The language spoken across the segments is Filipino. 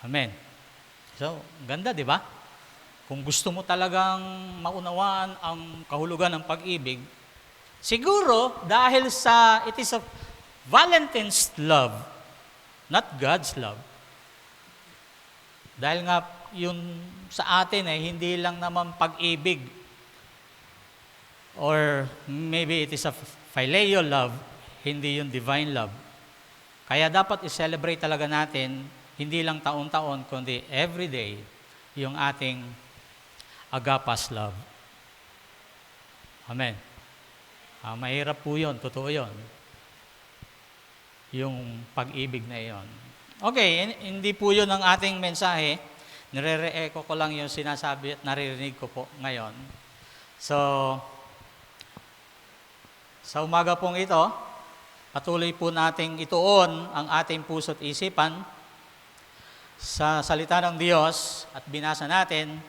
Amen. So, ganda, di ba? Kung gusto mo talagang maunawaan ang kahulugan ng pag-ibig, siguro dahil it is a Valentine's love, not God's love. Dahil nga yun sa atin hindi lang naman pag-ibig. Or maybe it is a phileo love, hindi yung divine love. Kaya dapat i-celebrate talaga natin, hindi lang taon-taon, kundi everyday, yung ating agapas love. Amen. Mahirap po yun, totoo yun. Yung pag-ibig na yun. Okay, hindi po yun ang ating mensahe. Nire-re-echo ko lang yung sinasabi at naririnig ko po ngayon. So, sa umaga pong ito, patuloy po nating ituon ang ating puso't isipan sa salita ng Diyos at binasa natin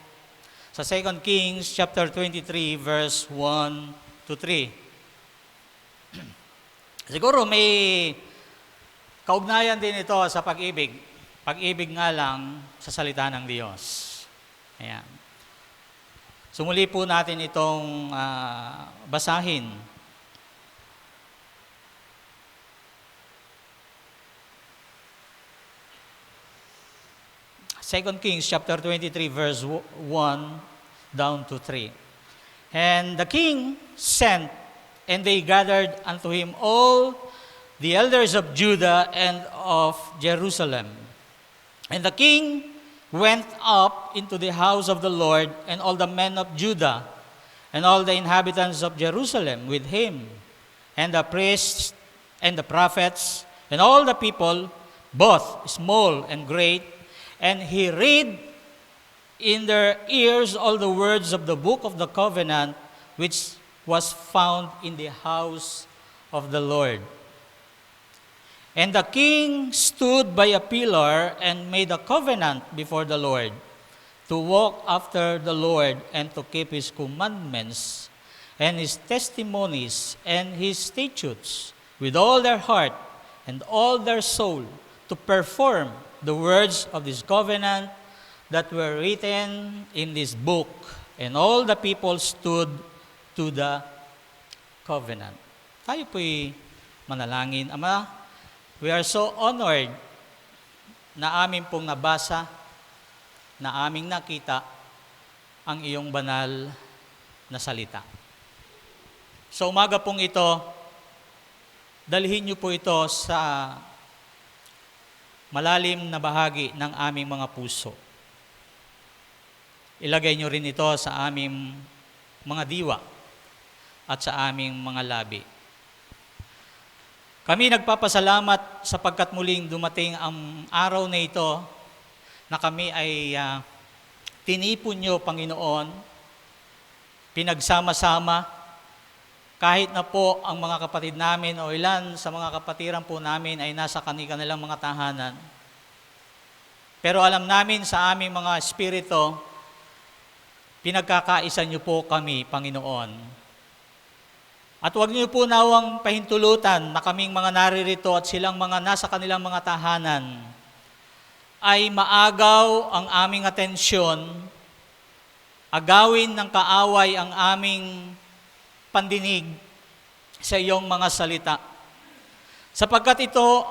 sa 2 Kings chapter 23 verse 1 to 3. Siguro may kaugnayan din ito sa pag-ibig. Pag-ibig nga lang sa salita ng Diyos. Ayan. Sumuli po natin itong basahin. Second Kings chapter 23 verse 1 down to 3. And the king sent, and they gathered unto him all the elders of Judah and of Jerusalem. And the king went up into the house of the Lord, and all the men of Judah, and all the inhabitants of Jerusalem with him, and the priests, and the prophets, and all the people, both small and great, and he read in their ears all the words of the book of the covenant, which was found in the house of the Lord. And the king stood by a pillar and made a covenant before the Lord, to walk after the Lord and to keep his commandments and his testimonies and his statutes with all their heart and all their soul, to perform the words of this covenant that were written in this book. And all the people stood to the covenant. Tayo po'y manalangin. Ama, we are so honored na amin pong nabasa, na aming nakita ang iyong banal na salita. Sa umaga pong ito, dalhin niyo po ito sa malalim na bahagi ng aming mga puso. Ilagay niyo rin ito sa aming mga diwa at sa aming mga labi. Kami nagpapasalamat sapagkat muling dumating ang araw na ito na kami ay tinipon niyo, Panginoon, pinagsama-sama, kahit na po ang mga kapatid namin o ilan sa mga kapatiran po namin ay nasa kanilang mga tahanan. Pero alam namin sa aming mga espiritu, pinagkakaisa niyo po kami, Panginoon. At huwag niyo po nawang pahintulutan na kaming mga naririto at silang mga nasa kanilang mga tahanan ay maagaw ang aming atensyon, agawin ng kaaway ang aming pandinig sa iyong mga salita. Sapagkat ito,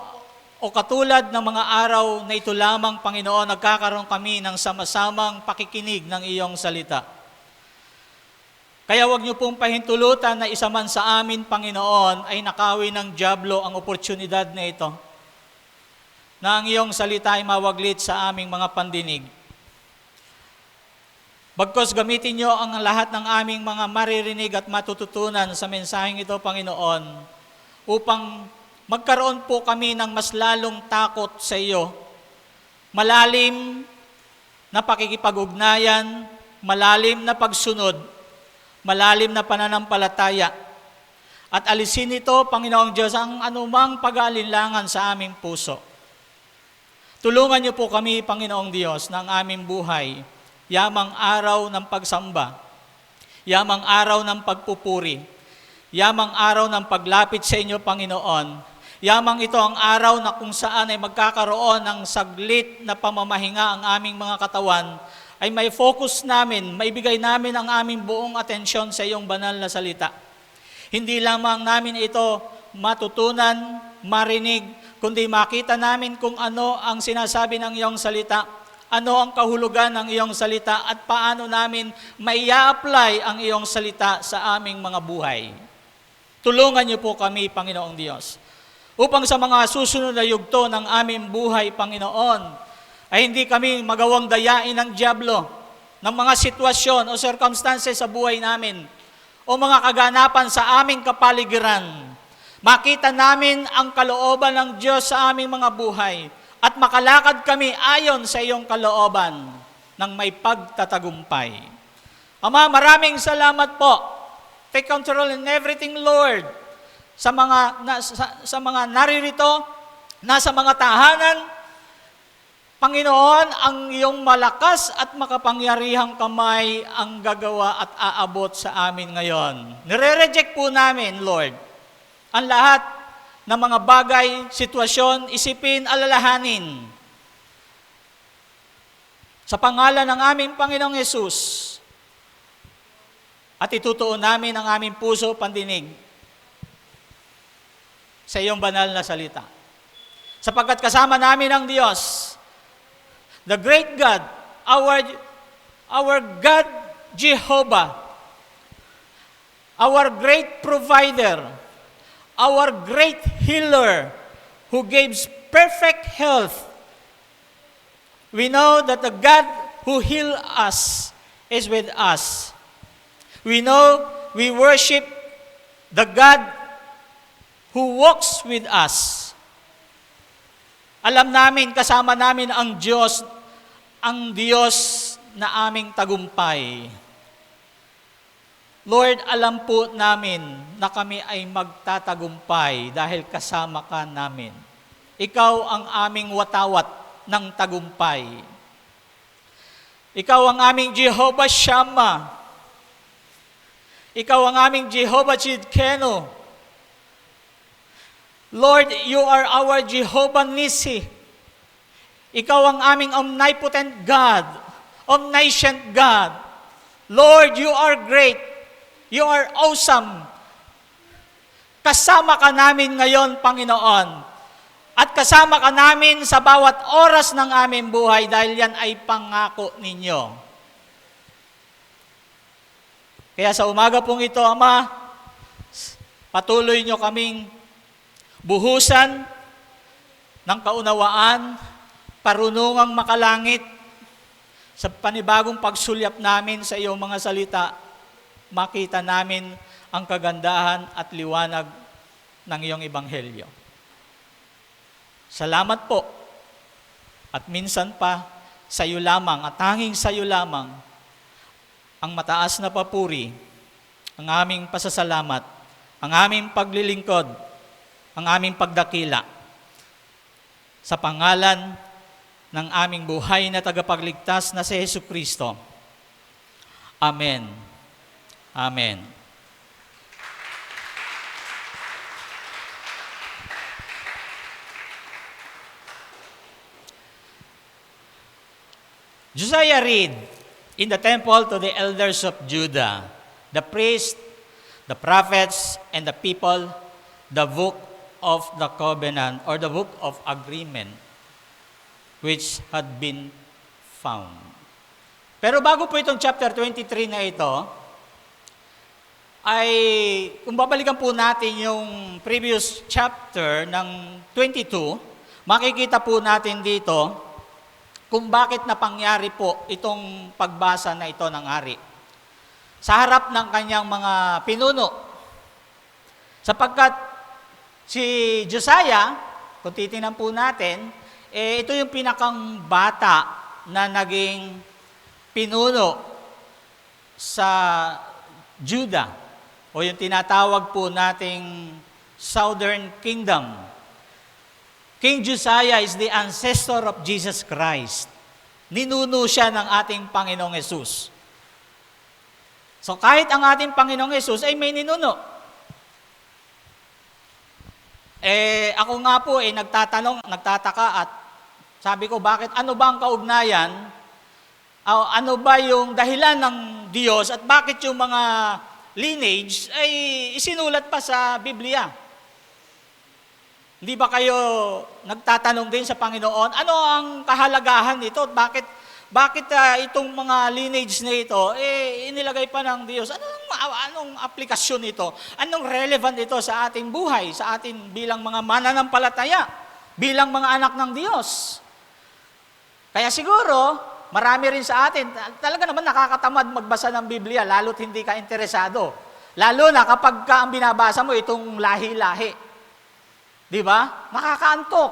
o katulad ng mga araw na ito lamang, Panginoon, nagkakaroon kami ng sama-samang pakikinig ng iyong salita. Kaya huwag niyo pong pahintulutan na isa man sa amin, Panginoon, ay nakawin ng dyablo ang oportunidad na ito, na ang iyong salita ay mawaglit sa aming mga pandinig. Bagkus gamitin niyo ang lahat ng aming mga maririnig at matututunan sa mensaheng ito, Panginoon, upang magkaroon po kami ng mas lalong takot sa iyo, malalim na pakikipag-ugnayan, malalim na pagsunod, malalim na pananampalataya, at alisin ito, Panginoong Diyos, ang anumang pag-aalinlangan sa aming puso. Tulungan niyo po kami, Panginoong Diyos, ng aming buhay, yamang araw ng pagsamba, yamang araw ng pagpupuri, yamang araw ng paglapit sa inyo, Panginoon, Yamang ito ang araw na kung saan ay magkakaroon ng saglit na pamamahinga ang aming mga katawan, ay may focus namin, maibigay namin ang aming buong atensyon sa iyong banal na salita. Hindi lamang namin ito matutunan, marinig, kundi makita namin kung ano ang sinasabi ng iyong salita, ano ang kahulugan ng iyong salita, at paano namin mai-apply ang iyong salita sa aming mga buhay. Tulungan niyo po kami, Panginoong Diyos, upang sa mga susunod na yugto ng aming buhay, Panginoon, ay hindi kami magawang dayain ng dyablo ng mga sitwasyon o circumstances sa buhay namin o mga kaganapan sa aming kapaligiran. Makita namin ang kalooban ng Diyos sa aming mga buhay at makalakad kami ayon sa iyong kalooban ng may pagtatagumpay. Ama, maraming salamat po. Take control in everything, Lord. Sa mga naririto, nasa mga tahanan, Panginoon, ang iyong malakas at makapangyarihang kamay ang gagawa at aabot sa amin ngayon. Nire-reject po namin, Lord, ang lahat ng mga bagay, sitwasyon, isipin, alalahanin. Sa pangalan ng aming Panginoong Hesus, at itutuon namin ang aming puso, pandinig, sa iyong banal na salita. Sapagkat kasama namin ang Diyos, the great God, our God Jehovah, our great provider, our great healer, who gives perfect health. We know that the God who heals us is with us. We know we worship the God who walks with us. Alam namin, kasama namin ang Diyos na aming tagumpay. Lord, alam po namin na kami ay magtatagumpay dahil kasama ka namin. Ikaw ang aming watawat ng tagumpay. Ikaw ang aming Jehovah Shammah. Ikaw ang aming Jehovah Tsidkenu. Lord, you are our Jehovah Nissi. Ikaw ang aming omnipotent God, omniscient God. Lord, you are great. You are awesome. Kasama ka namin ngayon, Panginoon. At kasama ka namin sa bawat oras ng aming buhay dahil yan ay pangako ninyo. Kaya sa umaga pong ito, Ama, patuloy nyo kaming buhusan ng kaunawaan, parunungang makalangit sa panibagong pagsulyap namin sa iyong mga salita, makita namin ang kagandahan at liwanag ng iyong ebanghelyo. Salamat po. At minsan pa, sa iyo lamang at tanging sa iyo lamang ang mataas na papuri, ang aming pasasalamat, ang aming paglilingkod, ang aming pagdakila sa pangalan ng aming buhay na tagapagligtas na si Jesucristo. Amen. Amen. Josiah read in the temple to the elders of Judah, the priests, the prophets, and the people, the book of the covenant or the book of agreement which had been found. Pero bago po itong chapter 23 na ito, ay kung babalikan po natin yung previous chapter ng 22, makikita po natin dito kung bakit napangyari po itong pagbasa na ito ng hari. Sa harap ng kanyang mga pinuno. Sapagkat si Josiah, kung titingnan po natin, ito yung pinakang bata na naging pinuno sa Judah o yung tinatawag po nating Southern Kingdom. King Josiah is the ancestor of Jesus Christ. Ninuno siya ng ating Panginoong Hesus. So kahit ang ating Panginoong Hesus ay may ninuno. Ako nga po nagtataka at sabi ko, bakit, ano ba ang kaugnayan? Ano ba yung dahilan ng Diyos at bakit yung mga lineage ay isinulat pa sa Biblia? Hindi ba kayo nagtatanong din sa Panginoon, ano ang kahalagahan nito? Bakit itong mga lineage na ito, inilagay pa ng Diyos? Anong aplikasyon nito? Anong relevant ito sa ating buhay, sa atin bilang mga mananampalataya, bilang mga anak ng Diyos? Kaya siguro, marami rin sa atin, talaga naman nakakatamad magbasa ng Biblia, lalo't hindi ka interesado. Lalo na kapag ang binabasa mo itong lahi-lahi. Di ba? Nakakaantok.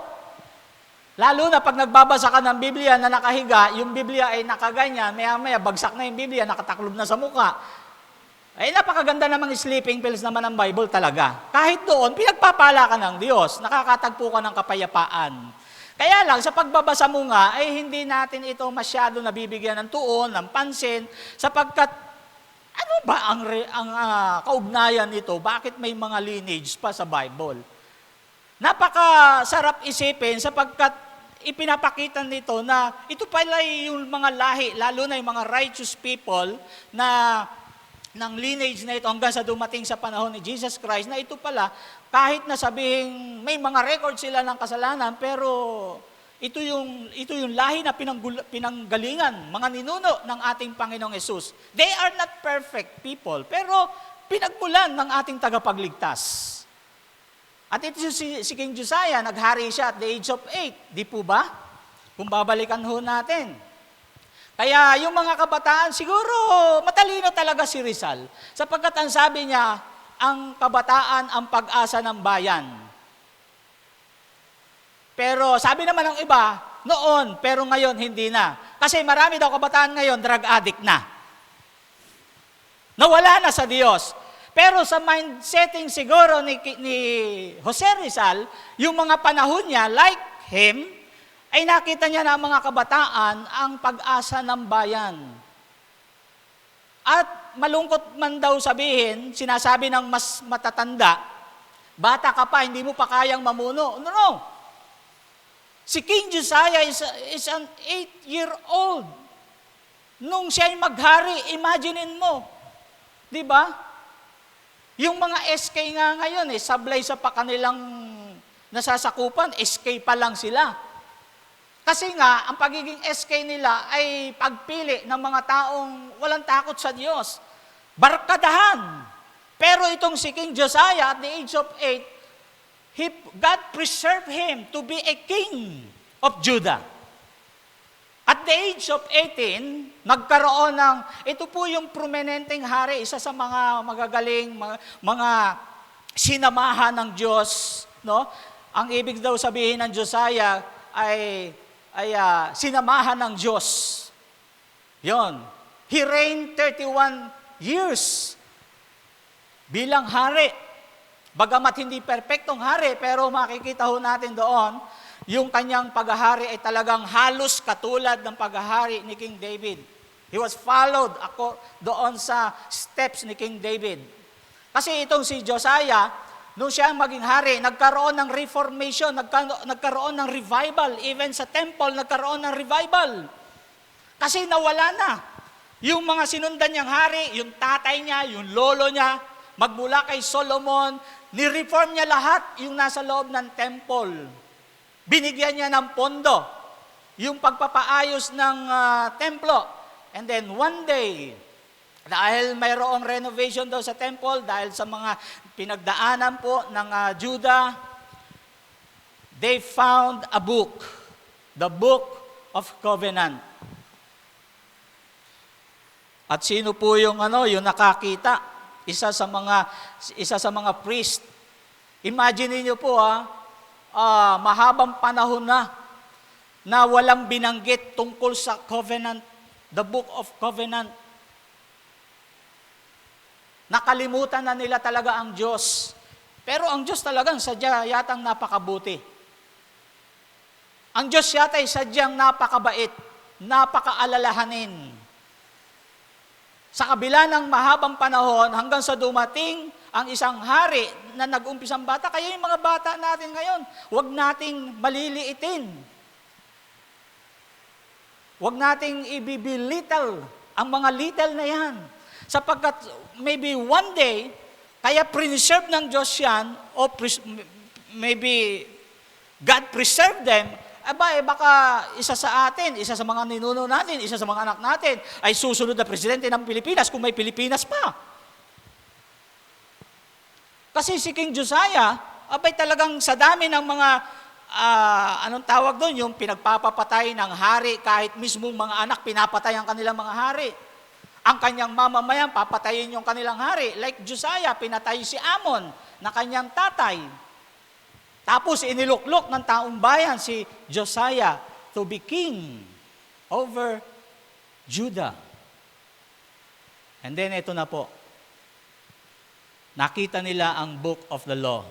Lalo na pag nagbabasa ka ng Biblia na nakahiga, yung Biblia ay nakaganyan, maya-maya bagsak na yung Biblia, nakataklob na sa mukha. Ay napakaganda namang sleeping pills naman ng Bible talaga. Kahit doon, pinagpapala ka ng Diyos, nakakatagpo ka ng kapayapaan. Kaya lang, sa pagbabasa mo nga, ay hindi natin ito masyado nabibigyan ng tuon, ng pansin, sapagkat ano ba ang kaugnayan nito? Bakit may mga lineage pa sa Bible? Napakasarap isipin sapagkat ipinapakita nito na ito pala yung mga lahi, lalo na yung mga righteous people na ng lineage na ito hanggang sa dumating sa panahon ni Jesus Christ, na ito pala, kahit na sabihing may mga record sila ng kasalanan, pero ito yung lahi na pinanggalingan, mga ninuno ng ating Panginoong Hesus. They are not perfect people, pero pinagmulan ng ating tagapagligtas. At ito si King Josiah, naghari siya at the age of 8, di po ba? Kung babalikan ho natin. Kaya yung mga kabataan, siguro matalino talaga si Rizal. Sapagkat ang sabi niya, ang kabataan ang pag-asa ng bayan. Pero sabi naman ng iba, noon, pero ngayon hindi na. Kasi marami daw kabataan ngayon, drug addict na. Nawala na sa Diyos. Pero sa mind setting siguro ni Jose Rizal, yung mga panahon niya, like him, ay nakita niya na mga kabataan ang pag-asa ng bayan. At malungkot man daw sabihin, sinasabi ng mas matatanda, bata ka pa, hindi mo pa kayang mamuno. No. Si King Josiah is an 8-year-old. Nung siya'y maghari, imaginein mo. Di ba? Yung mga SK nga ngayon, sablay sa kanilang nasasakupan, SK pa lang sila. Kasi nga, ang pagiging SK nila ay pagpili ng mga taong walang takot sa Diyos. Barkadahan. Pero itong si King Josiah at the age of 8, God preserved him to be a king of Judah. At the age of 18, nagkaroon ng, ito po yung prominenteng hari, isa sa mga magagaling, mga sinamahan ng Diyos. No? Ang ibig daw sabihin ng Josiah ay sinamahan ng Diyos. Yon. He reigned 31 years bilang hari. Bagamat hindi perpektong hari, pero makikita ho natin doon, yung kanyang paghahari ay talagang halos katulad ng paghahari ni King David. He was followed doon sa steps ni King David. Kasi itong si Josiah, nung siya maging hari, nagkaroon ng reformation, nagkaroon ng revival. Even sa temple, nagkaroon ng revival. Kasi nawala na. Yung mga sinundan niyang hari, yung tatay niya, yung lolo niya, magmula kay Solomon, ni-reform niya lahat yung nasa loob ng temple. Binigyan niya ng pondo, yung pagpapaayos ng templo. And then one day, dahil mayroong renovation daw sa temple, dahil sa mga pinagdaanan po ng Judah, they found a book, the Book of Covenant. At sino po yung nakakita? Isa sa mga priest. Imagine niyo po mahabang panahon na walang binanggit tungkol sa covenant, the Book of Covenant. Nakalimutan na nila talaga ang Diyos. Pero ang Diyos talagang sadya yatang napakabuti. Ang Diyos yata ay sadyang napakabait, napakaalalahanin. Sa kabila ng mahabang panahon, hanggang sa dumating ang isang hari na nag-umpisang bata, kaya yung mga bata natin ngayon, huwag nating maliliitin. Huwag nating ibibelittle ang mga little na yan. Sapagkat maybe one day, kaya preserve ng Diyos yan, o maybe God preserve them, baka isa sa atin, isa sa mga ninuno natin, isa sa mga anak natin, ay susunod na presidente ng Pilipinas kung may Pilipinas pa. Kasi si King Josiah, talagang sa dami ng mga, anong tawag doon, yung pinagpapapatay ng hari, kahit mismong mga anak, pinapatay ang kanilang mga hari. Ang kanyang mamamayan, papatayin yung kanilang hari. Like Josiah, pinatay si Amon na kanyang tatay. Tapos iniluklok ng taong bayan si Josiah to be king over Judah. And then ito na po. Nakita nila ang book of the law.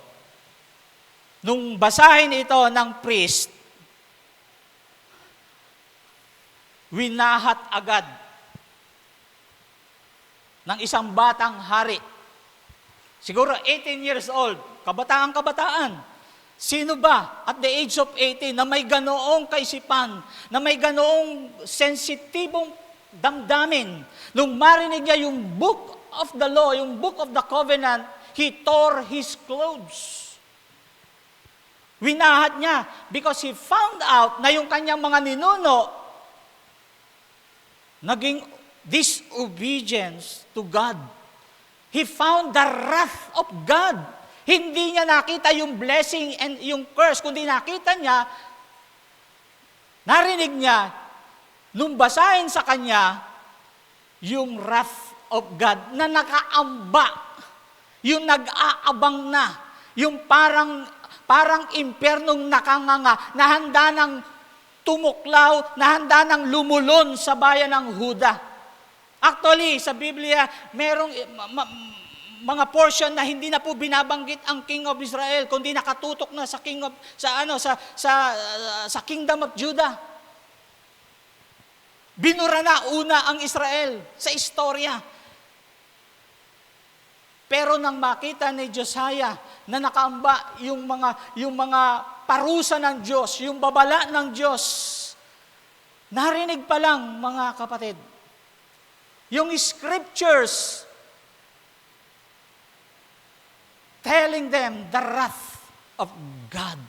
Nung basahin ito ng priest, winahat agad ng isang batang hari. Siguro 18 years old, kabataan. Sino ba at the age of 18 na may ganoong kaisipan, na may ganoong sensitibong damdamin, nung marinig niya yung book of the law, yung book of the covenant, he tore his clothes. Winahat niya because he found out na yung kanyang mga ninuno naging disobedience to God. He found the wrath of God. Hindi niya nakita yung blessing and yung curse, kundi nakita niya, narinig niya, nung basahin sa kanya, yung wrath of God na nakaamba, yung nag-aabang na, yung parang impyernong nakanganga, na handa ng tumuklaw, na handa ng lumulon sa bayan ng Huda. Actually, sa Biblia, merong mga portion na hindi na po binabanggit ang King of Israel, kundi nakatutok na sa sa Kingdom of Judah. Binura na una ang Israel sa istorya. Pero nang makita ni Josiah na nakaamba yung mga parusa ng Diyos, yung babala ng Diyos, narinig pa lang, mga kapatid, yung scriptures telling them the wrath of God.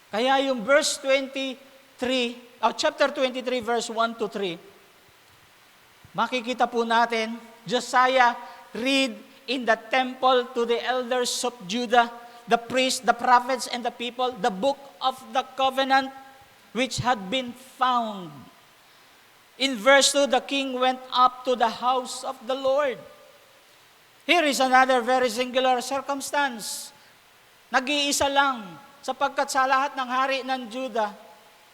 Kaya yung verse 23, chapter 23, verse 1 to 3, makikita po natin, Josiah read in the temple to the elders of Judah, the priests, the prophets, and the people, the book of the covenant which had been found. In verse 2, the king went up to the house of the Lord. Here is another very singular circumstance. Nag-iisa lang, sapagkat sa lahat ng hari ng Judah,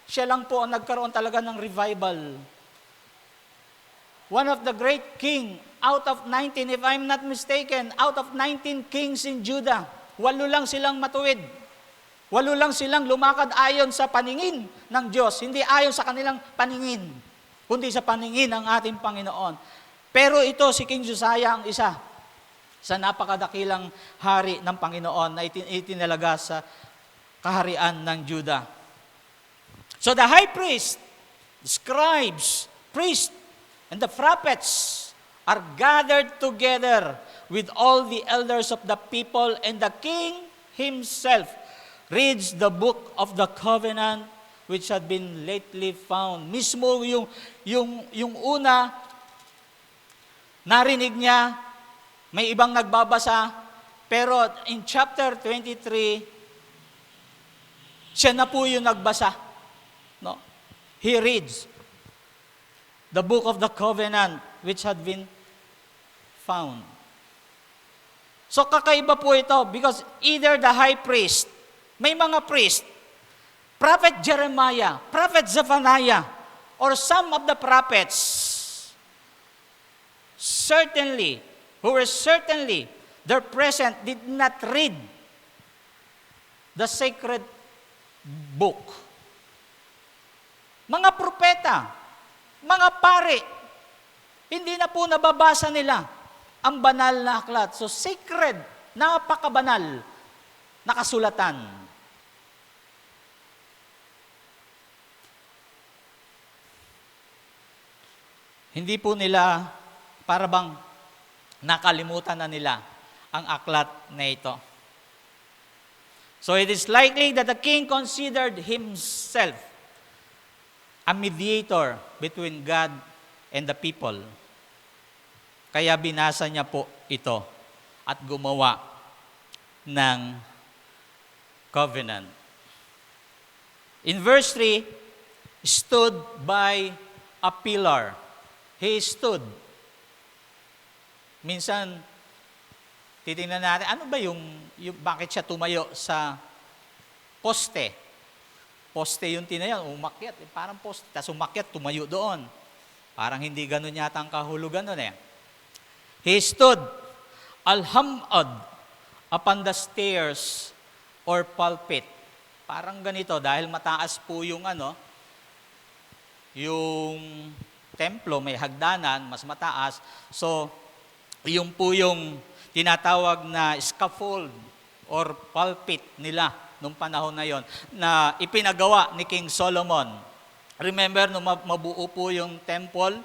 siya lang po ang nagkaroon talaga ng revival. One of the great king, out of 19, if I'm not mistaken, out of 19 kings in Judah, 8 lang silang matuwid. 8 lang silang lumakad ayon sa paningin ng Diyos, hindi ayon sa kanilang paningin, kundi sa paningin ng ating Panginoon. Pero ito, si King Josiah ang isa sa napakadakilang hari ng Panginoon na itinalaga sa kaharian ng Judah. So the high priest, the scribes, priests, and the prophets are gathered together with all the elders of the people, and the king himself reads the book of the covenant which had been lately found. Mismo yung una, narinig niya, may ibang nagbabasa, pero in chapter 23, siya na po yung nagbasa. No? He reads the book of the covenant which had been found. So kakaiba po ito because either the high priest, may mga priest, Prophet Jeremiah, Prophet Zephaniah, or some of the prophets, certainly, their present did not read the sacred book. Mga propeta, mga pare, hindi na po nababasa nila ang banal na aklat. So sacred, napakabanal na kasulatan. Hindi po nila, para bang nakalimutan na nila ang aklat na ito. So it is likely that the king considered himself a mediator between God and the people. Kaya binasa niya po ito at gumawa ng covenant. In verse 3, stood by a pillar. He stood. Minsan, titingnan natin, ano ba yung bakit siya tumayo sa poste? Poste yung tinayo, umakyat, parang poste. Tapos umakyat, tumayo doon. Parang hindi ganun yata ang kahulugan doon eh. He stood alhamad upon the stairs or pulpit. Parang ganito, dahil mataas po yung yung templo, may hagdanan, mas mataas. So, yung po yung tinatawag na scaffold or pulpit nila nung panahon na yon na ipinagawa ni King Solomon. Remember, nung mabuo po yung temple,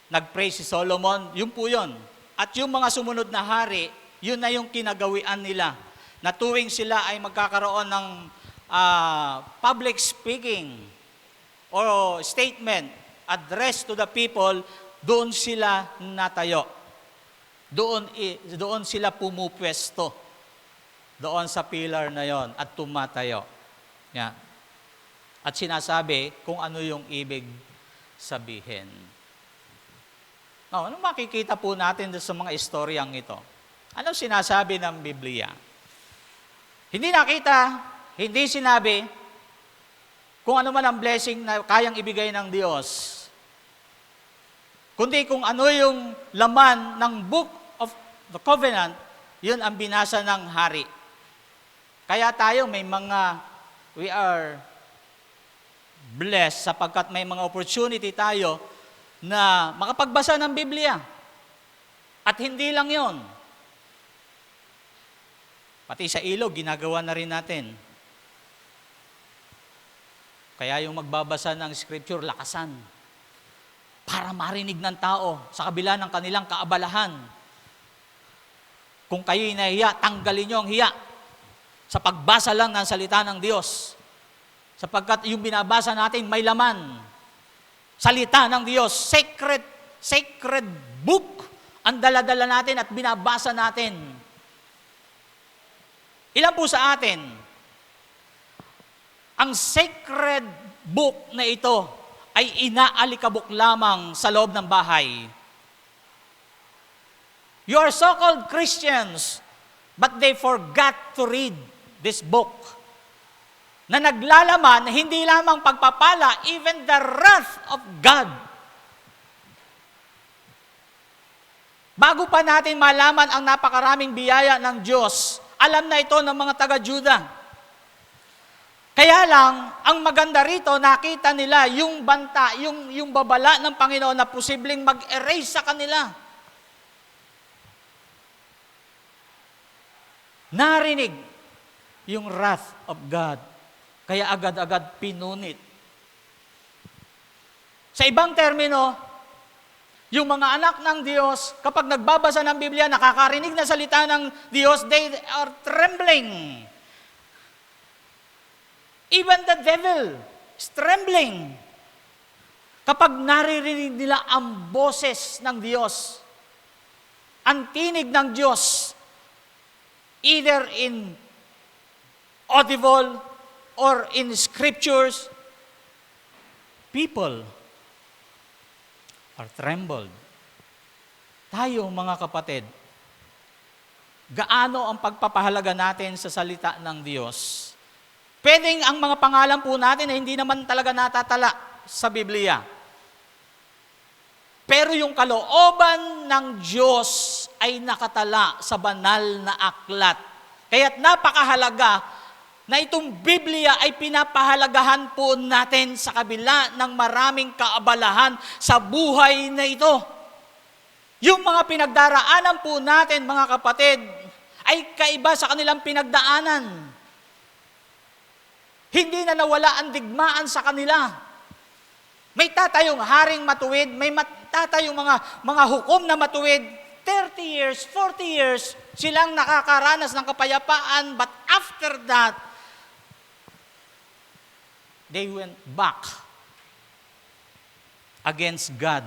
nag-pray si Solomon, yun po yun. At yung mga sumunod na hari, yun na yung kinagawian nila. Na tuwing sila ay magkakaroon ng public speaking or statement, address to the people, doon sila natayo. Doon sila pumupwesto. Doon sa pillar na yon at tumatayo. Yan. At sinasabi kung ano yung ibig sabihin. Now, anong makikita po natin sa mga istoryang ito? Anong sinasabi ng Biblia? Hindi nakita, hindi sinabi kung ano man ang blessing na kayang ibigay ng Diyos. Kundi kung ano yung laman ng Book of the Covenant, yun ang binasa ng hari. Kaya tayo we are blessed sapagkat may mga opportunity tayo na makapagbasa ng Biblia. At hindi lang yon. Pati sa ilog, ginagawa na rin natin. Kaya yung magbabasa ng scripture, lakasan. Para marinig ng tao sa kabila ng kanilang kaabalahan. Kung kayo'y nahiya, tanggalin niyo ang hiya sa pagbasa lang ng salita ng Diyos. Sapagkat yung binabasa natin may laman. Salita ng Diyos, sacred book ang dala-dala natin at binabasa natin. Ilan po sa atin, ang sacred book na ito ay inaalikabok lamang sa loob ng bahay. You are so-called Christians, but they forgot to read this book. Na naglalaman, hindi lamang pagpapala, even the wrath of God. Bago pa natin malaman ang napakaraming biyaya ng Diyos, alam na ito ng mga taga-Juda. Kaya lang, ang maganda rito, nakita nila yung banta, yung babala ng Panginoon na posibleng mag-erase sa kanila. Narinig yung wrath of God. Kaya agad-agad pinunit. Sa ibang termino, yung mga anak ng Diyos, kapag nagbabasa ng Biblia, nakakarinig na salita ng Diyos, they are trembling. Even the devil is trembling. Kapag naririnig nila ang boses ng Diyos, ang tinig ng Diyos, either in audible or in scriptures, people are trembled. Tayo, mga kapatid, gaano ang pagpapahalaga natin sa salita ng Diyos? Pwedeng ang mga pangalan po natin ay hindi naman talaga natatala sa Biblia. Pero yung kalooban ng Diyos ay nakatala sa banal na aklat. Kaya't napakahalaga na itong Biblia ay pinapahalagahan po natin sa kabila ng maraming kaabalahan sa buhay na ito. Yung mga pinagdaraanan po natin, mga kapatid, ay kaiba sa kanilang pinagdaanan. Hindi na nawala ang digmaan sa kanila. May tatayong haring matuwid, may tatayong mga hukom na matuwid. 30 years, 40 years, silang nakakaranas ng kapayapaan, but after that, they went back against God.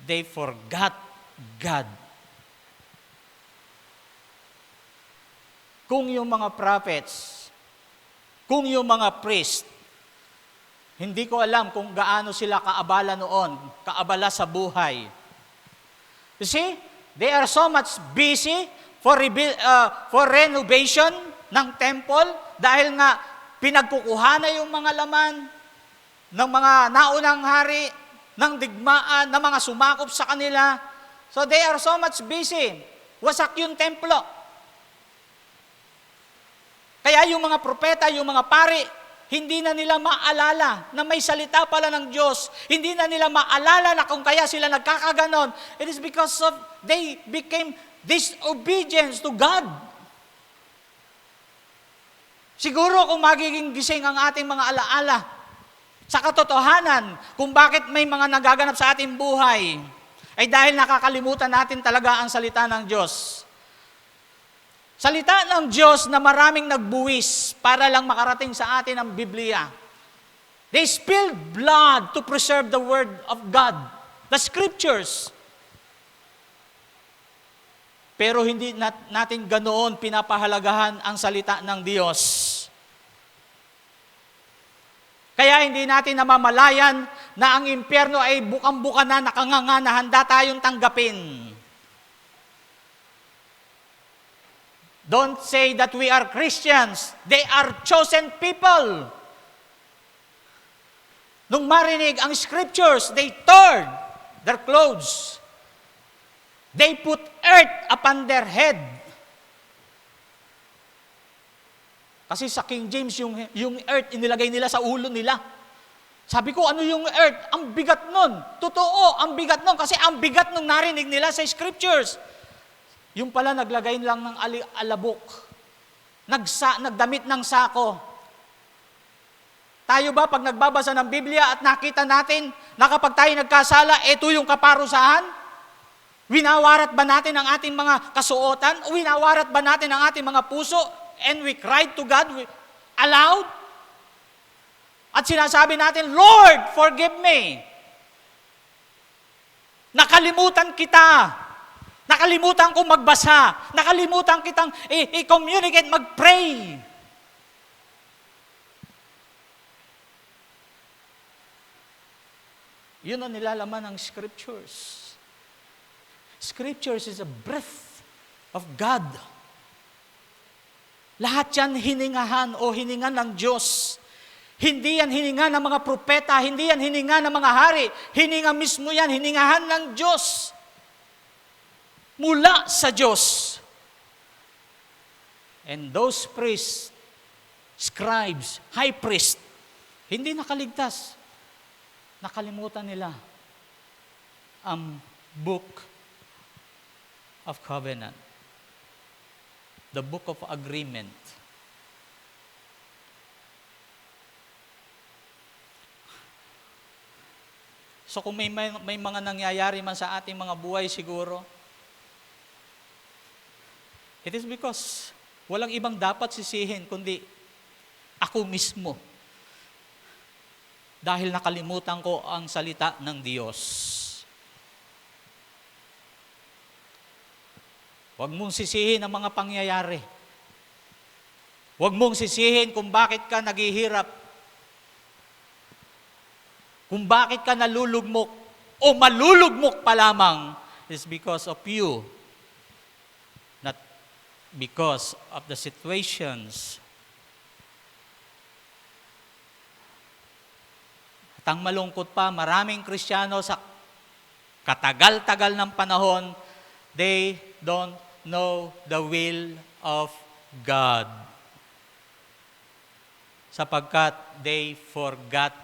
They forgot God. Kung yung mga prophets, kung yung mga priest, hindi ko alam kung gaano sila kaabala noon, kaabala sa buhay. You see, they are so much busy for renovation ng temple dahil nga pinagkukuha na yung mga laman ng mga naunang hari, ng digmaan, ng mga sumakop sa kanila. So they are so much busy. Wasak yung templo. Kaya yung mga propeta, yung mga pari, hindi na nila maalala na may salita pala ng Diyos. Hindi na nila maalala na kung kaya sila nagkakaganon. It is because of they became disobedience to God. Siguro kung magiging gising ang ating mga alaala sa katotohanan kung bakit may mga nagaganap sa ating buhay, ay dahil nakakalimutan natin talaga ang salita ng Diyos. Salita ng Diyos na maraming nagbuwis para lang makarating sa atin ang Biblia. They spilled blood to preserve the Word of God, the Scriptures. Pero hindi natin ganoon pinapahalagahan ang salita ng Diyos. Kaya hindi natin namamalayan na ang impyerno ay bukang-buka na, nakanganga na handa tayong tanggapin. Don't say that we are Christians. They are chosen people. Nung marinig ang scriptures, they tore their clothes. They put earth upon their head. Kasi sa King James, yung earth inilagay nila sa ulo nila. Sabi ko, ano yung earth? Ang bigat nun. Totoo, ang bigat nun. Kasi ang bigat nung narinig nila sa scriptures. Yung pala naglagay lang ng alabok. Nagdamit ng sako. Tayo ba pag nagbabasa ng Biblia at nakita natin na kapag tayo nagkasala, ito yung kaparusahan? Winawarat ba natin ang ating mga kasuotan? O winawarat ba natin ang ating mga puso? And we cried to God aloud? At sinasabi natin, Lord, forgive me. Nakalimutan kita. Nakalimutan kong magbasa. Nakalimutan kitang i-communicate, mag-pray. Yun ang nilalaman ng Scriptures. Scriptures is a breath of God. Lahat yan hiningahan o hiningan ng Diyos. Hindi yan hininga ng mga propeta, hindi yan hininga ng mga hari. Hininga mismo yan, hiningahan ng Diyos. Mula sa Diyos. And those priests, scribes, high priest, hindi nakaligtas. Nakalimutan nila ang Book of Covenant. The Book of Agreement. So kung may mga nangyayari man sa ating mga buhay siguro, it is because walang ibang dapat sisihin kundi ako mismo. Dahil nakalimutan ko ang salita ng Diyos. Huwag mong sisihin ang mga pangyayari. Huwag mong sisihin kung bakit ka naghihirap. Kung bakit ka nalulugmok o malulugmok pa lamang is because of you. Not because of the situations. At ang malungkot pa, maraming Kristiyano sa katagal-tagal ng panahon, they don't know the will of God. Sapagkat they forgot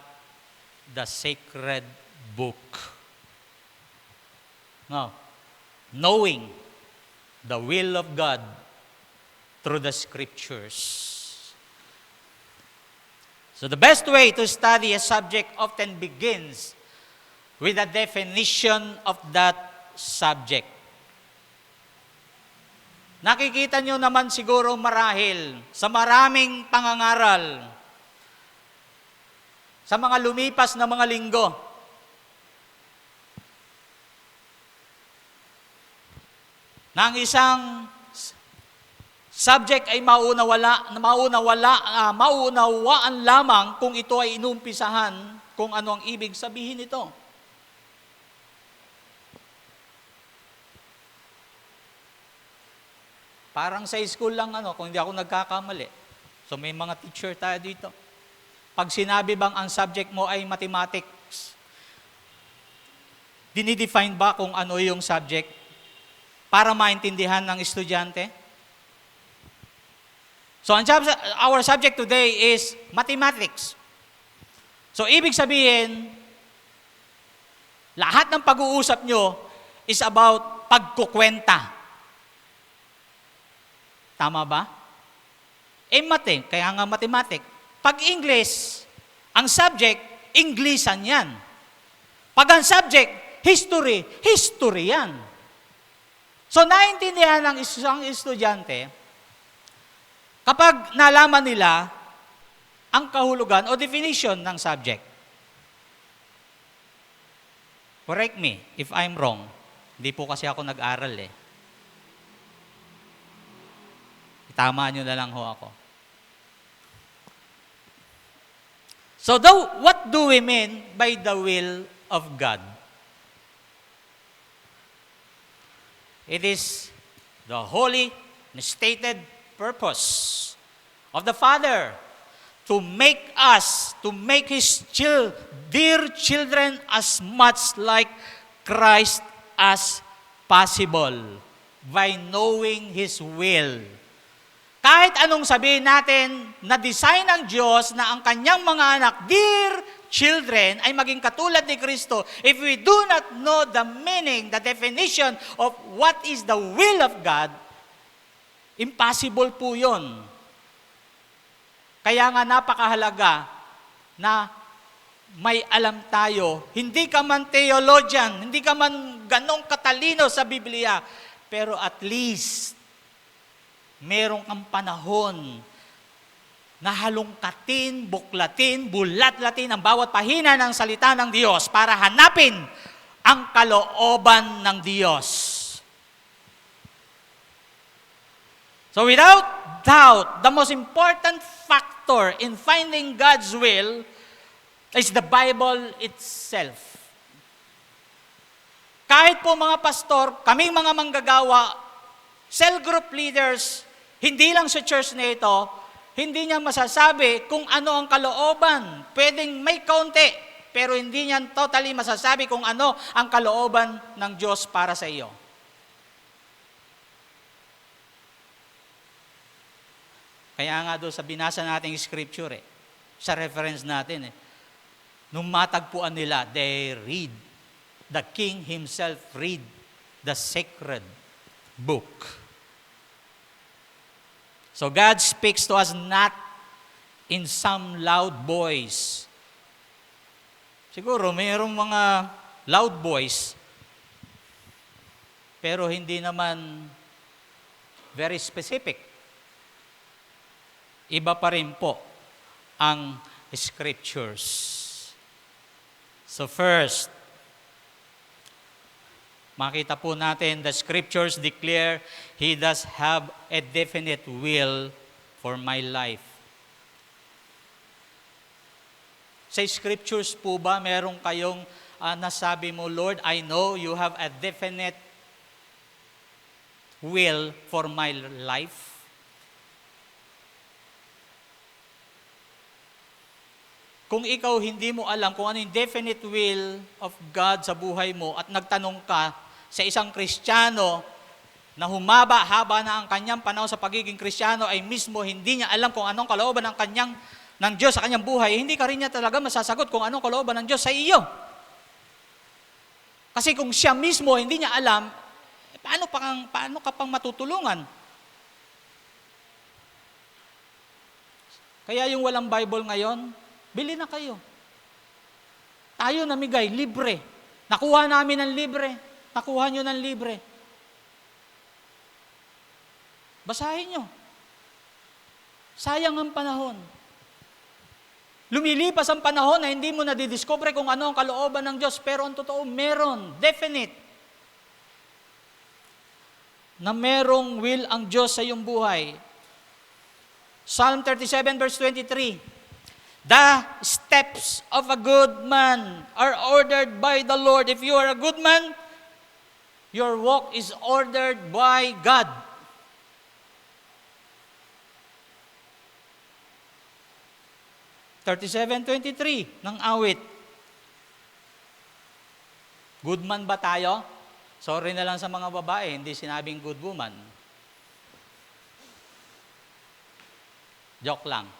the sacred book. No. knowing the will of God through the Scriptures. So the best way to study a subject often begins with a definition of that subject. Nakikita nyo naman siguro marahil sa maraming pangangaral, sa mga lumipas na mga linggo, na ang isang subject ay maunawaan lamang kung ito ay inumpisahan, kung ano ang ibig sabihin nito. Parang sa school lang, kung hindi ako nagkakamali. So may mga teacher tayo dito. Pag sinabi bang ang subject mo ay mathematics, dinidefine ba kung ano yung subject para maintindihan ng estudyante? So our subject today is mathematics. So ibig sabihin, lahat ng pag-uusap nyo is about pagkukwenta. Tama ba? Mate, kaya nga mathematics. Pag English, ang subject, Englishan yan. Pag ang subject, history, history yan. So naintindihan ng isang estudyante, kapag nalaman nila ang kahulugan o definition ng subject. Correct me if I'm wrong. Hindi po kasi ako nag-aral Tama nyo na lang ho ako. So, what do we mean by the will of God? It is the holy and stated purpose of the Father to make His dear children as much like Christ as possible by knowing His will. Kahit anong sabihin natin na design ng Diyos na ang kanyang mga anak, dear children, ay maging katulad ni Kristo, if we do not know the meaning, the definition of what is the will of God, impossible po yun. Kaya nga napakahalaga na may alam tayo. Hindi ka man theologian, hindi ka man ganong katalino sa Biblia, pero at least, merong kang panahon na halongkatin, buklatin, bulat-latin ang bawat pahina ng salita ng Diyos para hanapin ang kalooban ng Diyos. So without doubt, the most important factor in finding God's will is the Bible itself. Kahit po mga pastor, kaming mga manggagawa, cell group leaders, hindi lang sa church na ito, hindi niya masasabi kung ano ang kalooban. Pwedeng may kaunti, pero hindi niya totally masasabi kung ano ang kalooban ng Diyos para sa iyo. Kaya nga doon sa binasa nating scripture, sa reference natin, nung matagpuan nila, they read, the king himself read the sacred book. So God speaks to us not in some loud voice. Siguro mayroong mga loud voice, pero hindi naman very specific. Iba pa rin po ang scriptures. So first, makita po natin, the scriptures declare He does have a definite will for my life. Sa scriptures po ba, meron kayong nasabi mo, Lord, I know you have a definite will for my life? Kung ikaw hindi mo alam kung ano yung definite will of God sa buhay mo at nagtanong ka sa isang Kristiyano na humaba-haba na ang kanyang panahon sa pagiging Kristiyano ay mismo hindi niya alam kung anong kalooban ng Diyos sa kanyang buhay, hindi ka rin niya talaga masasagot kung anong kalooban ng Diyos sa iyo. Kasi kung siya mismo hindi niya alam, paano ka pang matutulungan? Kaya yung walang Bible ngayon, bili na kayo. Tayo namigay, libre. Nakuha namin ng libre. Nakuha nyo ng libre. Basahin nyo. Sayang ang panahon. Lumilipas ang panahon na hindi mo nadidiscover kung ano ang kalooban ng Diyos. Pero ang totoo, meron. Definite. Na merong will ang Diyos sa iyong buhay. Psalm 37 verse 23. The steps of a good man are ordered by the Lord. If you are a good man, your walk is ordered by God. (37:23) ng awit. Good man ba tayo? Sorry na lang sa mga babae, hindi sinabing good woman. Joke lang.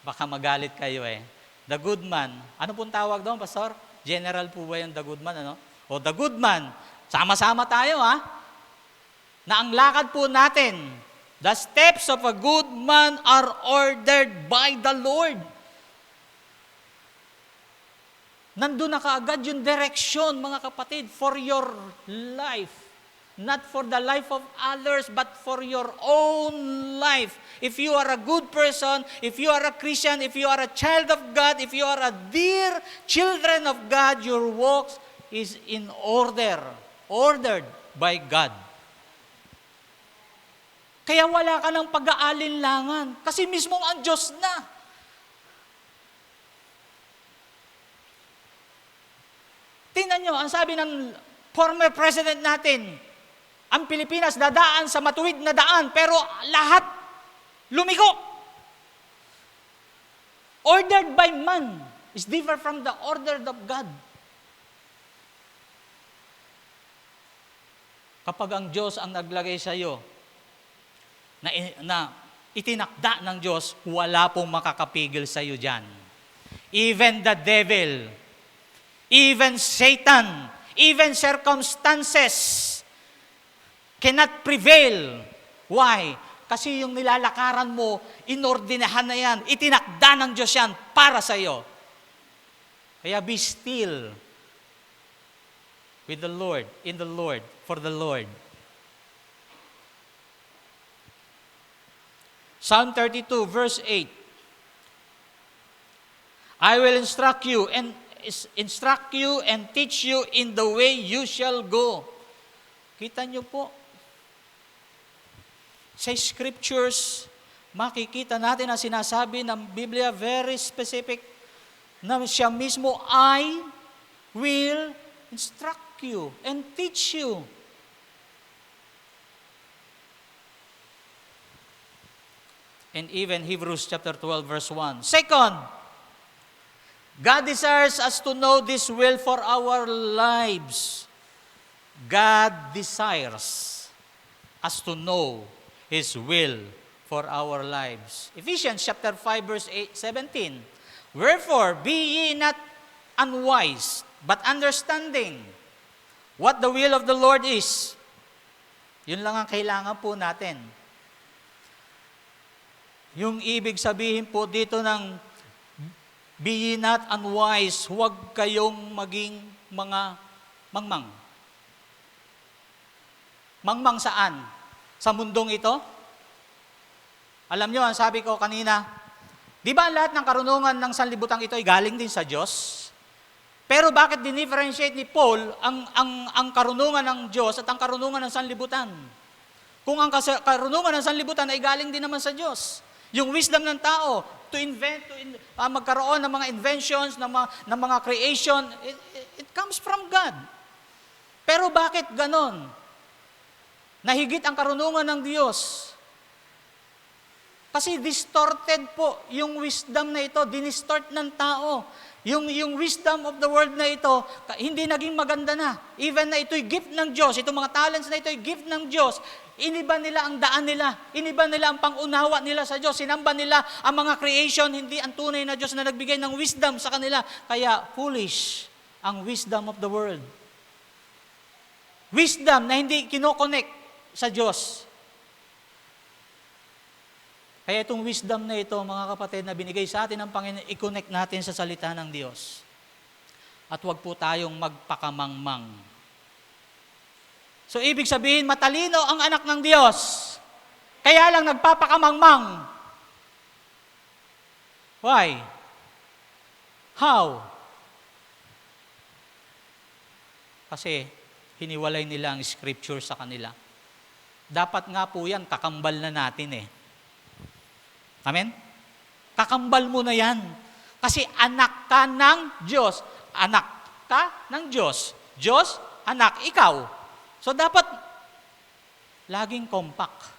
Baka magalit kayo eh. The good man. Ano pong tawag doon, Pastor? General po ba yung the good man? Ano? O the good man. Sama-sama tayo ha. Na ang lakad po natin, the steps of a good man are ordered by the Lord. Nandun na kaagad yung direksyon, mga kapatid, for your life. Not for the life of others, but for your own life. If you are a good person, if you are a Christian, if you are a child of God, if you are a dear children of God, your walk is in order. Ordered by God. Kaya wala ka ng pag-aalinlangan. Kasi mismo ang Diyos na. Tingnan nyo, ang sabi ng former president natin, ang Pilipinas dadaan sa matuwid na daan, pero lahat lumiko. Ordered by man is different from the order of God. Kapag ang Diyos ang naglagay sa iyo, na itinakda ng Diyos, wala pong makakapigil sa iyo dyan. Even the devil, even Satan, even circumstances cannot prevail. Why? Kasi yung nilalakaran mo, inordinahan na yan, itinakda ng Diyos yan para sa iyo. Kaya be still with the Lord, in the Lord, for the Lord. Psalm 32 verse 8. I will instruct you and teach you in the way you shall go. Kita niyo po, sa scriptures, makikita natin ang sinasabi ng Biblia, very specific, na siya mismo, I will instruct you and teach you. And even Hebrews chapter 12 verse 1. Second, God desires us to know this will for our lives. God desires us to know His will for our lives. Ephesians chapter 5 verse 17. Wherefore, be ye not unwise, but understanding what the will of the Lord is. Yun lang ang kailangan po natin. Yung ibig sabihin po dito ng be ye not unwise, huwag kayong maging mga mangmang. Mangmang saan? Sa mundong ito? Alam nyo, ang sabi ko kanina, di ba lahat ng karunungan ng sanlibutan ito ay galing din sa Diyos? Pero bakit dinifferentiate ni Paul ang karunungan ng Diyos at ang karunungan ng sanlibutan? Kung ang karunungan ng sanlibutan ay galing din naman sa Diyos. Yung wisdom ng tao to invent, magkaroon ng mga inventions, ng mga creation, it comes from God. Pero bakit ganon? Nahigit ang karunungan ng Diyos. Kasi distorted po yung wisdom na ito, dinistort ng tao. Yung wisdom of the world na ito, hindi naging maganda na. Even na ito'y gift ng Diyos, itong mga talents na ito'y gift ng Diyos, iniba nila ang daan nila, iniba nila ang pangunawa nila sa Diyos, sinamba nila ang mga creation, hindi ang tunay na Diyos na nagbigay ng wisdom sa kanila. Kaya foolish ang wisdom of the world. wisdom na hindi kinokonek sa Diyos. Kaya itong wisdom na ito, mga kapatid, na binigay sa atin ng Panginoon, i-connect natin sa salita ng Diyos. At huwag po tayong magpakamangmang. So, ibig sabihin, matalino ang anak ng Diyos. Kaya lang nagpapakamangmang. Why? How? Kasi hiniwalay nila ang scripture sa kanila. Dapat nga po yan, kakambal na natin eh. Amen? Kakambal mo na yan. Kasi anak ka ng Diyos. Anak ka ng Diyos. Diyos, anak, ikaw. So dapat laging compact.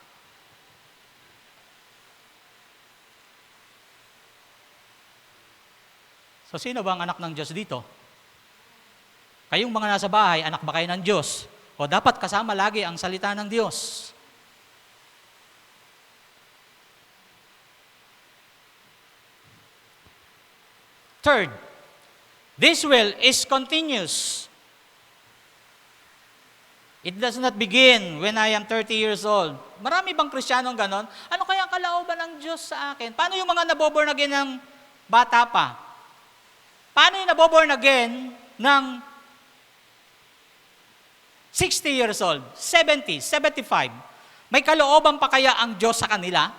So sino ba ang anak ng Diyos dito? Kayong mga nasa bahay, anak ba kayo ng Diyos? O dapat kasama lagi ang salita ng Diyos. Third, this will is continuous. It does not begin when I am 30 years old. Marami bang Kristiyanong ganon? Ano kaya ang kalooban ng Diyos sa akin? Paano yung mga naboborn again ng bata pa? Paano yung naboborn again ng 60 years old, 70, 75? May kalooban pa kaya ang Diyos sa kanila?